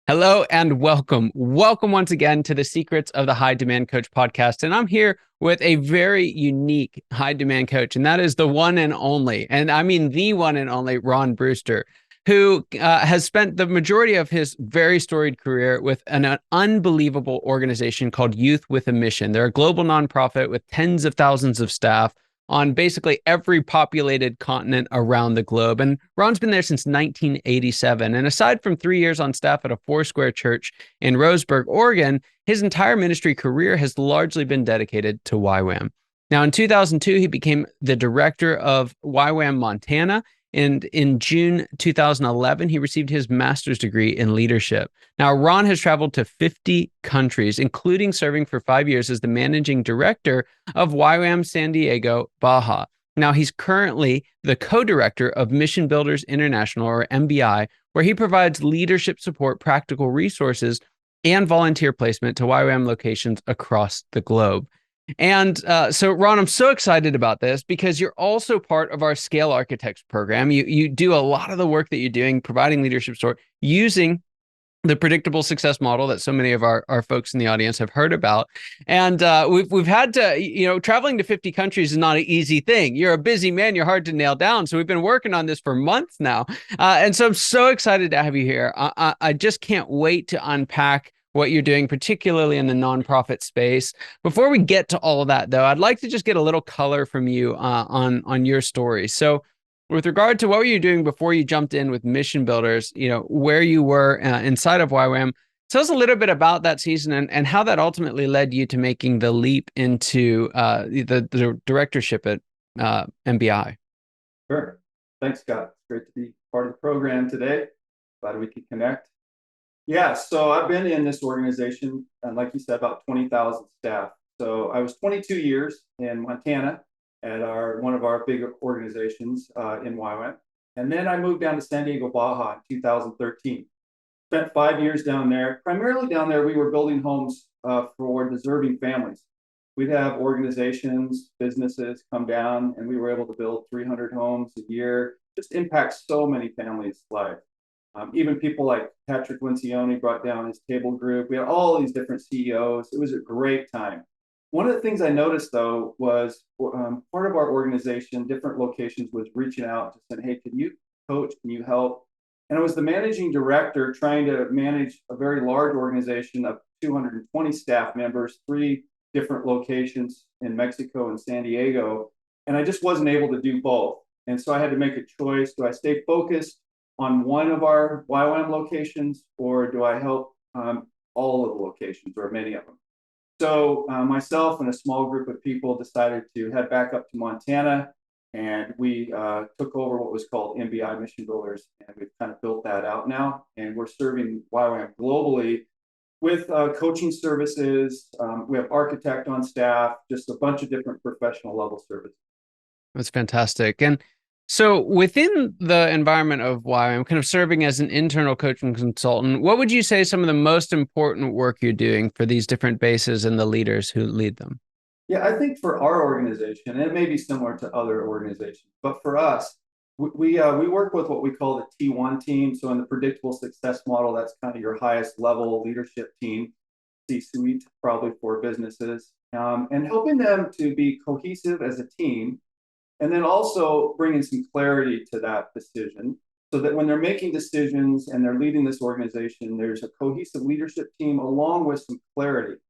Hello and welcome. Welcome once again to the Secrets of the High Demand Coach podcast. And I'm here with a very unique high demand coach, and that is the one and only, and I mean the one and only Ron Brewster, who has spent the majority of his very storied career with an unbelievable organization called Youth with a Mission. They're a global nonprofit with tens of thousands of staff on basically every populated continent around the globe. And Ron's been there since 1987. And aside from 3 years on staff at a Foursquare church in Roseburg, Oregon, his entire ministry career has largely been dedicated to YWAM. Now, in 2002, he became the director of YWAM Montana. And in June 2011, he received his master's degree in leadership. Now, Ron has traveled to 50 countries, including serving for 5 years as the managing director of YWAM San Diego, Baja. Now, he's currently the co-director of Mission Builders International, or MBI, where he provides leadership support, practical resources, and volunteer placement to YWAM locations across the globe. And so, Ron, I'm so excited about this because you're also part of our Scale Architects program. You do a lot of the work that you're doing, providing leadership support using the predictable success model that so many of our folks in the audience have heard about. And we've had to, traveling to 50 countries is not an easy thing. You're a busy man. You're hard to nail down. So we've been working on this for months now. And so I'm so excited to have you here. I just can't wait to unpack what you're doing, particularly in the nonprofit space. Before we get to all of that, though, I'd like to just get a little color from you on your story. So with regard to what were you doing before you jumped in with Mission Builders, where you were inside of YWAM, tell us a little bit about that season and how that ultimately led you to making the leap into the directorship at MBI. Sure. Thanks, Scott. It's great to be part of the program today. Glad we could connect. Yeah, so I've been in this organization, and like you said, about 20,000 staff. So I was 22 years in Montana at one of our big organizations in YWAM. And then I moved down to San Diego, Baja in 2013. Spent 5 years down there. Primarily down there, we were building homes for deserving families. We'd have organizations, businesses come down, and we were able to build 300 homes a year. Just impacts so many families' lives. Even people like Patrick Lencioni brought down his table group. We had all these different CEOs. It was a great time. One of the things I noticed, though, was part of our organization, different locations, was reaching out to say, hey, can you coach? Can you help? And I was the managing director trying to manage a very large organization of 220 staff members, three different locations in Mexico and San Diego. And I just wasn't able to do both. And so I had to make a choice. Do I stay focused on one of our YWAM locations, or do I help all of the locations or many of them? So myself and a small group of people decided to head back up to Montana, and we took over what was called MBI Mission Builders, and we've kind of built that out now, and we're serving YWAM globally with coaching services. We have architect on staff, just a bunch of different professional level services. That's fantastic. And so within the environment of YWAM, kind of serving as an internal coaching consultant, what would you say some of the most important work you're doing for these different bases and the leaders who lead them? Yeah, I think for our organization, and it may be similar to other organizations, but for us, we work with what we call the T1 team. So in the predictable success model, that's kind of your highest level leadership team, C-suite probably for businesses, and helping them to be cohesive as a team. And then also bringing some clarity to that decision so that when they're making decisions and they're leading this organization, there's a cohesive leadership team along with some clarity.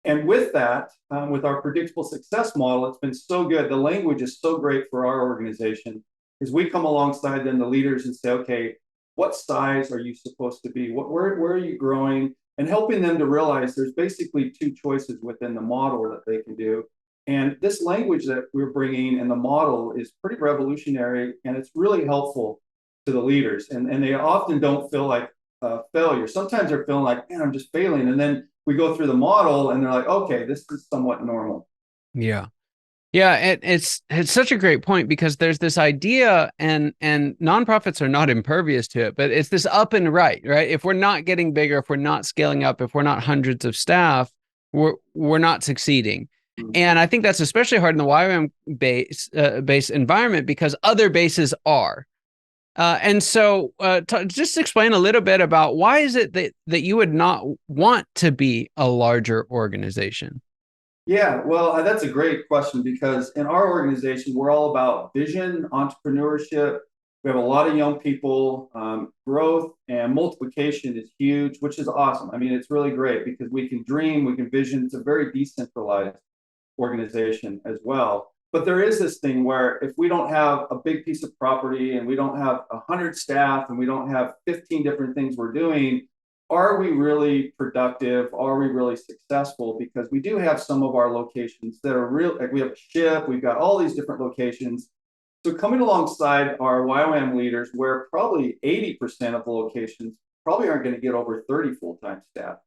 And with that, with our predictable success model, it's been so good. The language is so great for our organization because we come alongside them, the leaders, and say, okay, what size are you supposed to be? Where are you growing? And helping them to realize there's basically two choices within the model that they can do. And this language that we're bringing and the model is pretty revolutionary, and it's really helpful to the leaders. And they often don't feel like failure. Sometimes they're feeling like, man, I'm just failing. And then we go through the model and they're like, okay, this is somewhat normal. Yeah. Yeah, it's such a great point because there's this idea, and nonprofits are not impervious to it, but it's this up and right? If we're not getting bigger, if we're not scaling up, if we're not hundreds of staff, we're not succeeding. And I think that's especially hard in the YWAM base environment because other bases are. And so just explain a little bit about why is it that you would not want to be a larger organization? Yeah, well, that's a great question because in our organization, we're all about vision, entrepreneurship. We have a lot of young people. Growth and multiplication is huge, which is awesome. I mean, it's really great because we can dream, we can vision. It's a very decentralized organization as well. But there is this thing where if we don't have a big piece of property and we don't have 100 staff and we don't have 15 different things we're doing, are we really productive? Are we really successful? Because we do have some of our locations that are real, like we have a ship, we've got all these different locations. So coming alongside our YWAM leaders, where probably 80% of the locations probably aren't going to get over 30 full-time staff,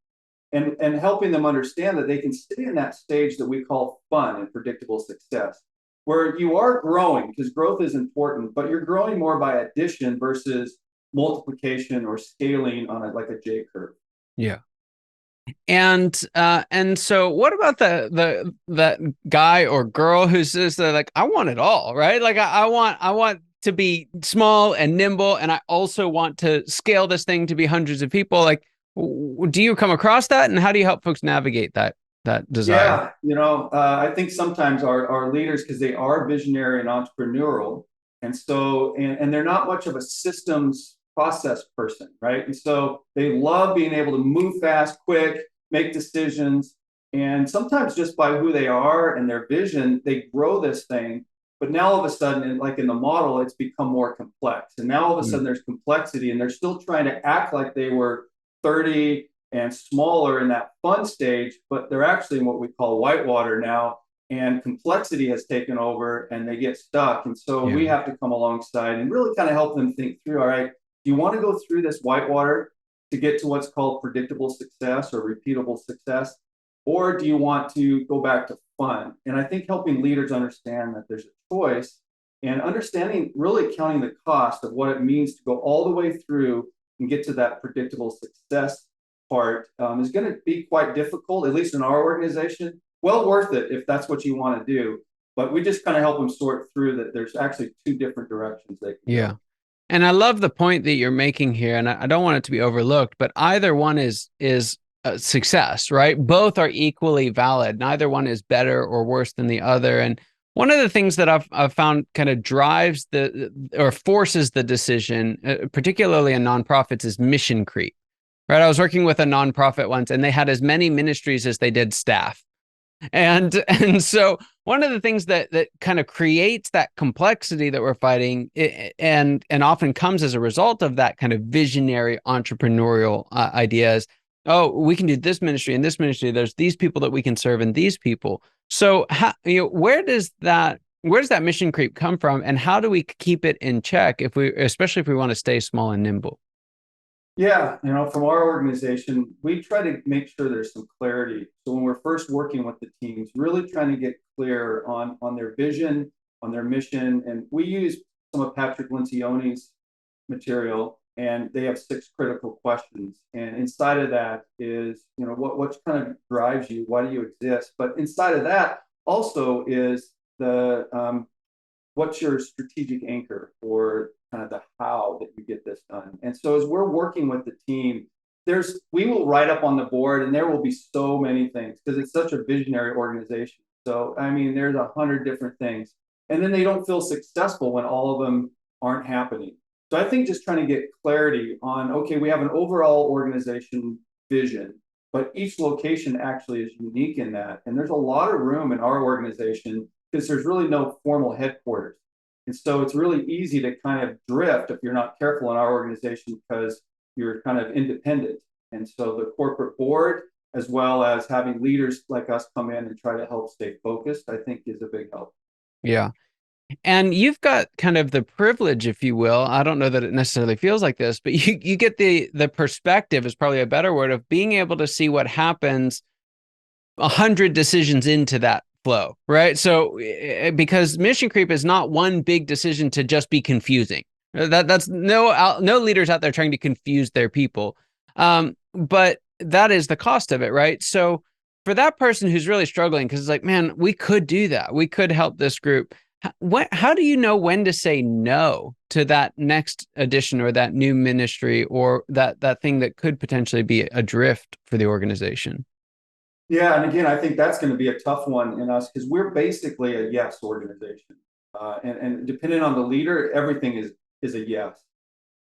and helping them understand that they can stay in that stage that we call fun and predictable success, where you are growing because growth is important, but you're growing more by addition versus multiplication or scaling on like a J curve. Yeah. And so what about that guy or girl who's just like, I want it all, right? Like I want to be small and nimble, and I also want to scale this thing to be hundreds of people. Like, do you come across that, and how do you help folks navigate that desire? Yeah, I think sometimes our leaders, because they are visionary and entrepreneurial, and they're not much of a systems process person, right? And so they love being able to move fast, quick, make decisions, and sometimes just by who they are and their vision, they grow this thing. But now all of a sudden, like in the model, it's become more complex, and now all of a sudden there's complexity, and they're still trying to act like they were 30 and smaller in that fun stage, but they're actually in what we call whitewater now, and complexity has taken over and they get stuck. And so we have to come alongside and really kind of help them think through, all right, do you want to go through this whitewater to get to what's called predictable success or repeatable success? Or do you want to go back to fun? And I think helping leaders understand that there's a choice and understanding, really counting the cost of what it means to go all the way through and get to that predictable success part is going to be quite difficult, at least in our organization. Well worth it if that's what you want to do. But we just kind of help them sort through that there's actually two different directions they can go. And I love the point that you're making here, and I don't want it to be overlooked, but either one is a success, right? Both are equally valid. Neither one is better or worse than the other. And one of the things that I've found kind of drives or forces the decision, particularly in nonprofits, is mission creep. Right. I was working with a nonprofit once, and they had as many ministries as they did staff. And so one of the things that kind of creates that complexity that we're fighting, and often comes as a result of that kind of visionary entrepreneurial ideas. Oh, we can do this ministry and this ministry. There's these people that we can serve, and these people. So where does that mission creep come from, and how do we keep it in check especially if we want to stay small and nimble? Yeah, from our organization, we try to make sure there's some clarity. So when we're first working with the teams, really trying to get clear on their vision, on their mission. And we use some of Patrick Lencioni's material, and they have 6 critical questions. And inside of that is, what kind of drives you? Why do you exist? But inside of that also is what's your strategic anchor, or kind of the how that you get this done. And so as we're working with the team, we will write up on the board, and there will be so many things because it's such a visionary organization. So, I mean, there's 100 different things, and then they don't feel successful when all of them aren't happening. So I think just trying to get clarity on, okay, we have an overall organization vision, but each location actually is unique in that. And there's a lot of room in our organization because there's really no formal headquarters. And so it's really easy to kind of drift if you're not careful in our organization because you're kind of independent. And so the corporate board, as well as having leaders like us come in and try to help stay focused, I think is a big help. Yeah. And you've got kind of the privilege, if you will. I don't know that it necessarily feels like this, but you get the perspective, is probably a better word, of being able to see what happens 100 decisions into that flow, right? So because mission creep is not one big decision to just be confusing. That's no leaders out there trying to confuse their people. But that is the cost of it, right? So for that person who's really struggling, because it's like, man, we could do that. We could help this group. How do you know when to say no to that next addition or that new ministry or that thing that could potentially be a drift for the organization? Yeah, and again, I think that's going to be a tough one in us because we're basically a yes organization, and depending on the leader, everything is a yes.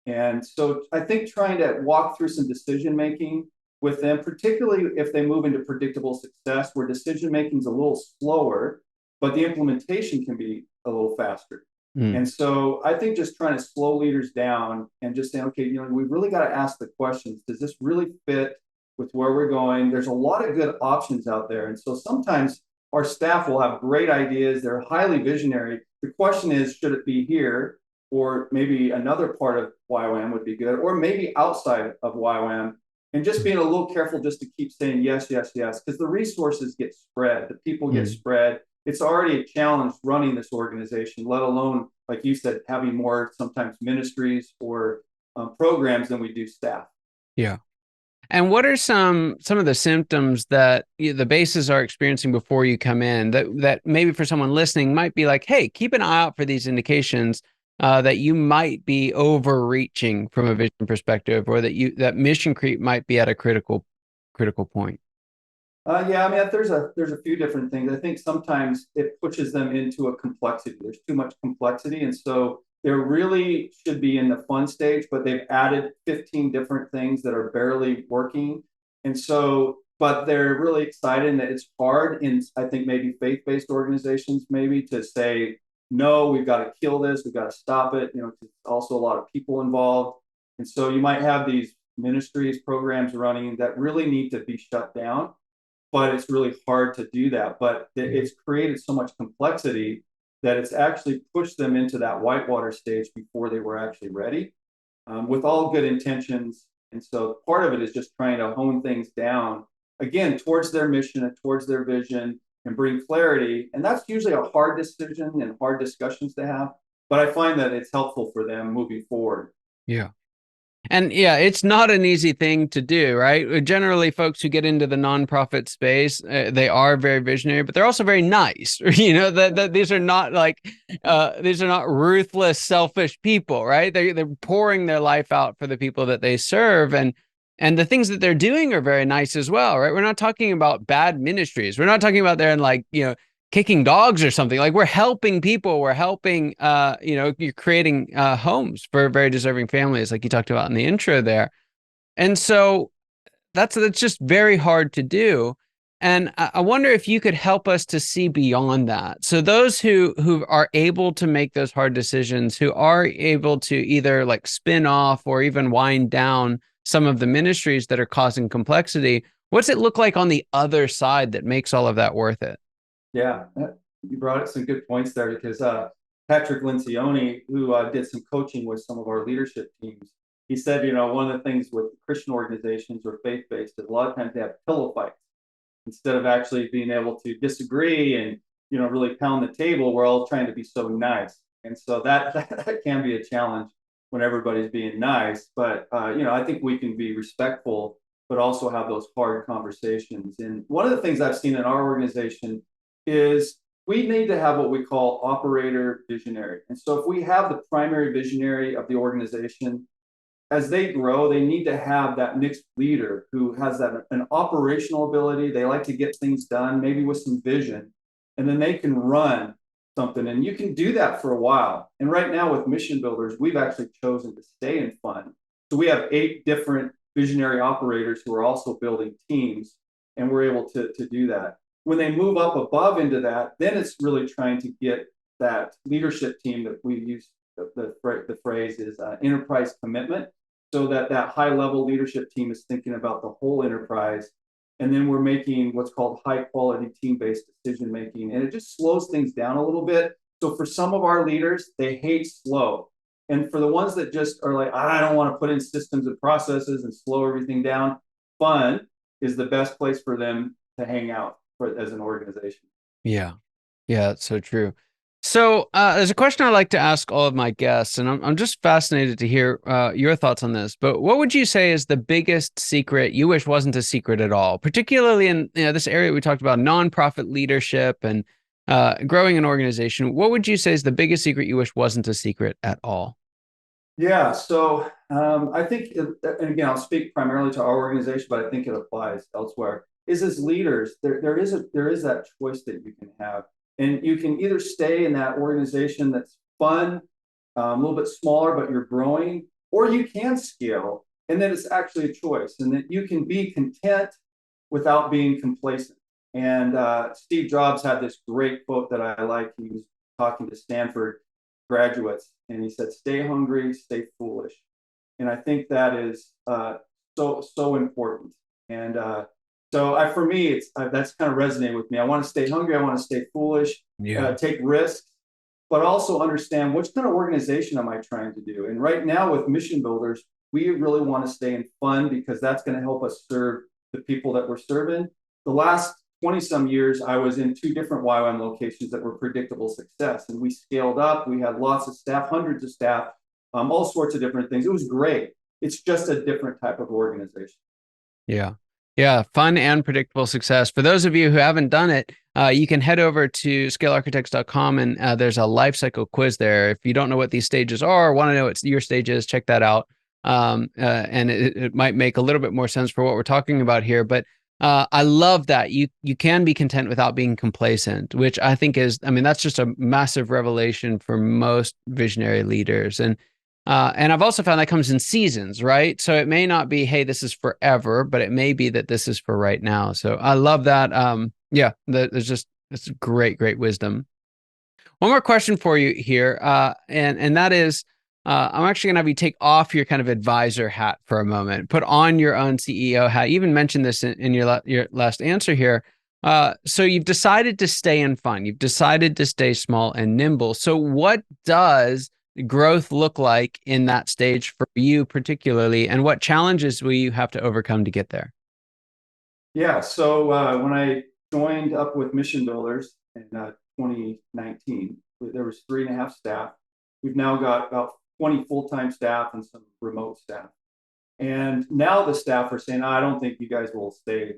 And so I think trying to walk through some decision making with them, particularly if they move into predictable success, where decision making is a little slower, but the implementation can be a little faster. Mm. And so I think just trying to slow leaders down and just saying, okay, we really got to ask the questions. Does this really fit with where we're going? There's a lot of good options out there. And so sometimes our staff will have great ideas. They're highly visionary. The question is, should it be here? Or maybe another part of YWAM would be good, or maybe outside of YWAM, and just being a little careful just to keep saying yes, yes, yes, because the resources get spread, the people get spread. It's already a challenge running this organization, let alone, like you said, having more sometimes ministries or programs than we do staff. Yeah. And what are some of the symptoms that the bases are experiencing before you come in that maybe for someone listening might be like, hey, keep an eye out for these indications that you might be overreaching from a vision perspective, or that mission creep might be at a critical point? Yeah, I mean, there's a few different things. I think sometimes it pushes them into a complexity. There's too much complexity, and so there really should be in the fun stage, but they've added 15 different things that are barely working, and so but they're really excited, and it's hard in I think maybe faith-based organizations maybe to say no, we've got to kill this, we've got to stop it. It's also a lot of people involved, and so you might have these ministries programs running that really need to be shut down, but it's really hard to do that. But it's created so much complexity that it's actually pushed them into that whitewater stage before they were actually ready, with all good intentions. And so part of it is just trying to hone things down, again, towards their mission and towards their vision and bring clarity. And that's usually a hard decision and hard discussions to have. But I find that it's helpful for them moving forward. Yeah. And yeah, it's not an easy thing to do, right? Generally, folks who get into the nonprofit space, they are very visionary, but they're also very nice. That these are not these are not ruthless, selfish people, right? They're pouring their life out for the people that they serve, and the things that they're doing are very nice as well, right? We're not talking about bad ministries. We're not talking about there and kicking dogs or something. Like, we're helping people. We're helping, you're creating homes for very deserving families, like you talked about in the intro there. And so that's just very hard to do. And I wonder if you could help us to see beyond that. So those who are able to make those hard decisions, who are able to either like spin off or even wind down some of the ministries that are causing complexity, what's it look like on the other side that makes all of that worth it? Yeah, you brought up some good points there because Patrick Lencioni, who did some coaching with some of our leadership teams, he said, one of the things with Christian organizations or faith-based is a lot of times they have pillow fights instead of actually being able to disagree and, really pound the table. We're all trying to be so nice. And so that can be a challenge when everybody's being nice. But, I think we can be respectful, but also have those hard conversations. And one of the things I've seen in our organization is we need to have what we call operator visionary. And so if we have the primary visionary of the organization, as they grow, they need to have that mixed leader who has an operational ability. They like to get things done, maybe with some vision, and then they can run something. And you can do that for a while. And right now with Mission Builders, we've actually chosen to stay in fun. So we have 8 different visionary operators who are also building teams, and we're able to do that. When they move up above into that, then it's really trying to get that leadership team that we use. The phrase is enterprise commitment, so that high level leadership team is thinking about the whole enterprise. And then we're making what's called high quality team-based decision making. And it just slows things down a little bit. So for some of our leaders, they hate slow. And for the ones that just are like, I don't want to put in systems and processes and slow everything down, fun is the best place for them to hang out as an organization. Yeah. Yeah, that's so true. So there's a question I like to ask all of my guests, and I'm just fascinated to hear your thoughts on this. But what would you say is the biggest secret you wish wasn't a secret at all, particularly in this area we talked about, nonprofit leadership and growing an organization, what would you say is the biggest secret you wish wasn't a secret at all? Yeah, so I think, and again, I'll speak primarily to our organization, but I think it applies elsewhere. Is as leaders, there is that choice that you can have, and you can either stay in that organization that's fun, a little bit smaller, but you're growing, or you can scale, and then it's actually a choice, and that you can be content without being complacent. And Steve Jobs had this great quote that I like. He was talking to Stanford graduates, and he said, "Stay hungry, stay foolish." And I think that is so important. And for me, it's that's kind of resonated with me. I want to stay hungry. I want to stay foolish. Take risks, but also understand which kind of organization am I trying to do. And right now with Mission Builders, we really want to stay in fun because that's going to help us serve the people that we're serving. The last 20 some years, I was in 2 different YWAM locations that were predictable success. And we scaled up. We had lots of staff, hundreds of staff, all sorts of different things. It was great. It's just a different type of organization. Yeah. Yeah. Fun and predictable success. For those of you who haven't done it, you can head over to scalearchitects.com and there's a life cycle quiz there. If you don't know what these stages are, or want to know what your stage is, check that out. And it might make a little bit more sense for what we're talking about here. But I love that you can be content without being complacent, which I think is, I mean, that's just a massive revelation for most visionary leaders. And I've also found that comes in seasons, right? So it may not be, hey, this is forever, but it may be that this is for right now. So I love that. Yeah, it's great, great wisdom. One more question for you here, and that is, I'm actually going to have you take off your kind of advisor hat for a moment, put on your own CEO hat. You even mentioned this in your last answer here. So you've decided to stay in fun. You've decided to stay small and nimble. So what does growth look like in that stage for you particularly, and what challenges will you have to overcome to get there? Yeah, so when I joined up with Mission Builders in 2019, there was 3.5 staff. We've now got about 20 full-time staff and some remote staff. And now the staff are saying, I don't think you guys will stay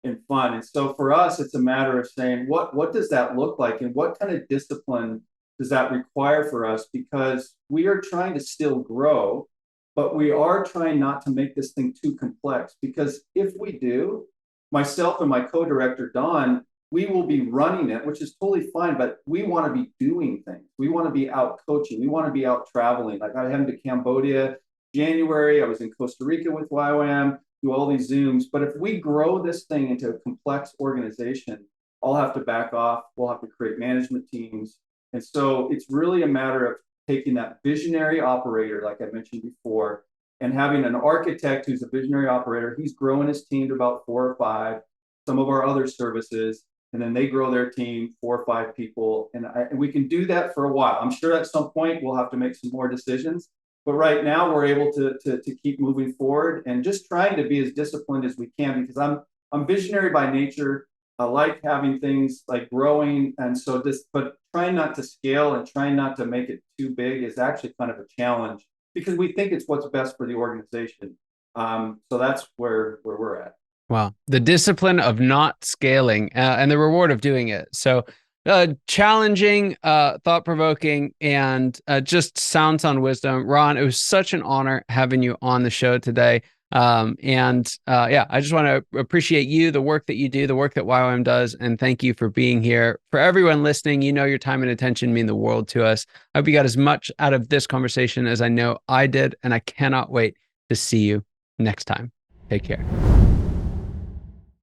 in fun. And so for us, it's a matter of saying, what does that look like? And what kind of discipline does that require for us? Because we are trying to still grow, but we are trying not to make this thing too complex. Because if we do, myself and my co-director, Don, we will be running it, which is totally fine, but we want to be doing things. We want to be out coaching. We want to be out traveling. Like I headed to Cambodia, January. I was in Costa Rica with YWAM, do all these Zooms. But if we grow this thing into a complex organization, I'll have to back off. We'll have to create management teams. And so it's really a matter of taking that visionary operator, like I mentioned before, and having an architect who's a visionary operator. He's growing his team to about 4 or 5, some of our other services, and then they grow their team 4 or 5 people. And we can do that for a while. I'm sure at some point we'll have to make some more decisions. But right now we're able to keep moving forward and just trying to be as disciplined as we can, because I'm visionary by nature. I like having things like growing. And so but trying not to scale and trying not to make it too big is actually kind of a challenge, because we think it's what's best for the organization. So that's where we're at. Wow. The discipline of not scaling and the reward of doing it. So challenging, thought-provoking, and just sound wisdom. Ron, it was such an honor having you on the show today. Yeah, I just want to appreciate you, the work that you do, the work that YWAM does, and thank you for being here. For everyone listening, you know your time and attention mean the world to us. I hope you got as much out of this conversation as I know I did, and I cannot wait to see you next time. Take care.